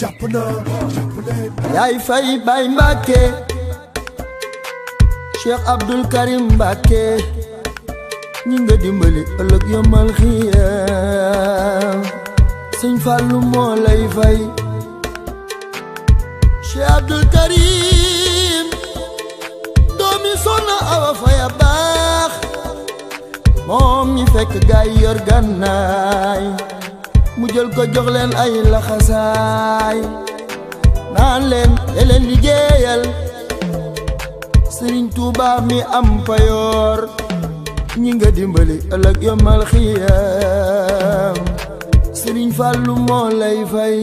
jàpp na yaay fay Baay Mbàkke Cheikh Abdul Karim Mbàkke ñi nga dimbali ëllëg yomal xiyaam Sëñ Fallu moo lay fay Cheikh Abdul Karim doomi Soxna Awa Faya baax moom mi fekk gaay yor gànnaay mu jël ko jox leen ay laxasaay naan leen te leen liggéeyal Sëriñ Tuuba mi am payoor ñi nga dimbali ëllëg yomal xiyaam Sëriñ Fallu moo lay fay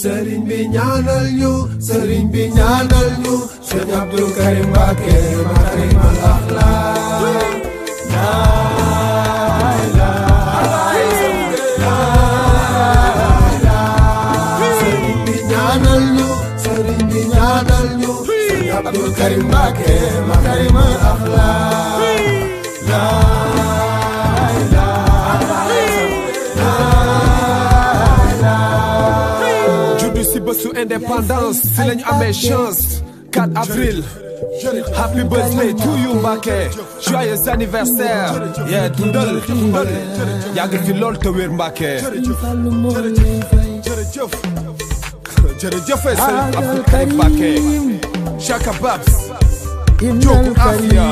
sëriñ bi ñaanal ñu sëriñ bi ñaanal ñu Sëriñ Abdul Karim Mbàkke makarimal axlaaq sëriñ bi ñaanal ñu sëriñ bi ñaanal ñu Sëriñ Abdul Karim Mbàkke makarimal axlaaq si bésu indépendance si lañu amee chance 4 avril happy birthday to you Mbacké joyeux anniversaire yeah dundal yàgg fi lool te wér Mbacké jërëjëf jërëjëf Sëriñ Abdul Karim Mbacké Chaka Babs Jóob Afia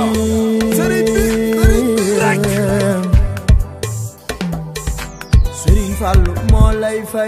sëriñ bi rek Sëriñ Fallu moo lay fay